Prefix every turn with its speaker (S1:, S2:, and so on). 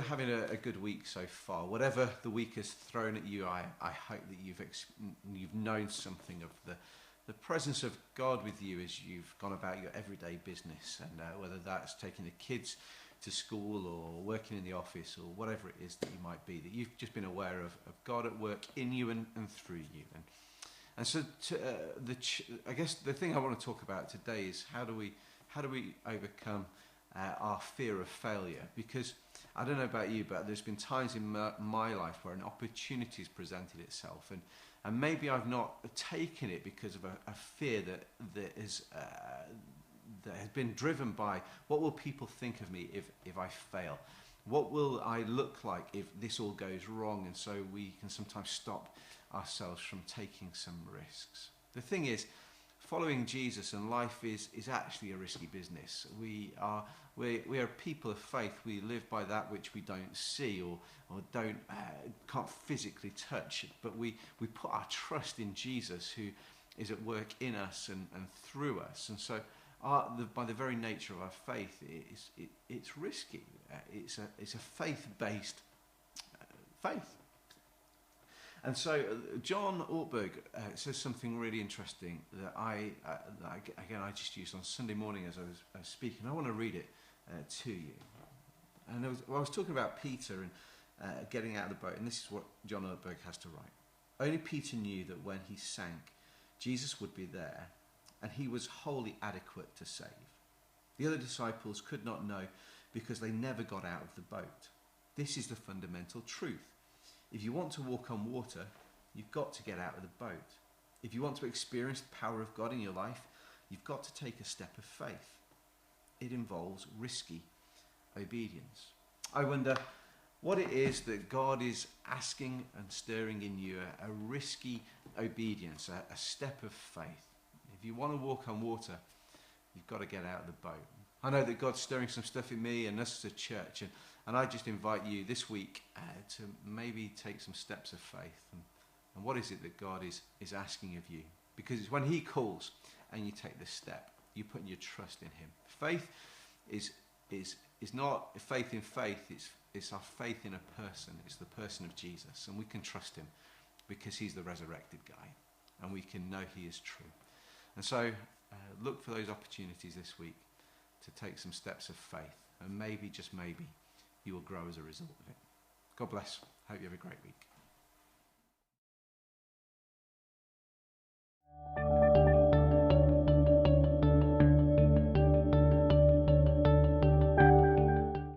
S1: having a good week so far. Whatever the week has thrown at you, I hope that you've known something of the presence of God with you as you've gone about your everyday business, and whether that's taking the kids to school or working in the office or whatever it is that you might be, that you've just been aware of God at work in you and through you. And so I guess the thing I want to talk about today is how do we overcome our fear of failure? Because I don't know about you, but there's been times in my life where an opportunity has presented itself, and maybe I've not taken it because of a fear that has been driven by, what will people think of me if I fail? What will I look like if this all goes wrong? And so we can sometimes stop ourselves from taking some risks. The thing is, following Jesus and life is actually a risky business. We are people of faith. We live by that which we don't see or can't physically touch. But we put our trust in Jesus, who is at work in us and through us. And so by the very nature of our faith, it's risky. It's a faith-based faith. And so John Ortberg says something really interesting that I just used on Sunday morning as I was speaking. I want to read it to you. And I was talking about Peter and getting out of the boat, and this is what John Ortberg has to write. Only Peter knew that when he sank, Jesus would be there, and he was wholly adequate to save. The other disciples could not know because they never got out of the boat. This is the fundamental truth. If you want to walk on water, you've got to get out of the boat. If you want to experience the power of God in your life, you've got to take a step of faith. It involves risky obedience. I wonder what it is that God is asking and stirring in you, a risky obedience, a step of faith. If you want to walk on water, you've got to get out of the boat. I know that God's stirring some stuff in me and us as a church, and I just invite you this week to maybe take some steps of faith. And what is it that God is asking of you? Because it's when he calls and you take this step, you put your trust in him. Faith is not faith in faith, it's our faith in a person. It's the person of Jesus, and we can trust him because he's the resurrected guy, and we can know he is true. And so look for those opportunities this week to take some steps of faith, and maybe, just maybe, you will grow as a result of it. God bless. Hope you have a great week.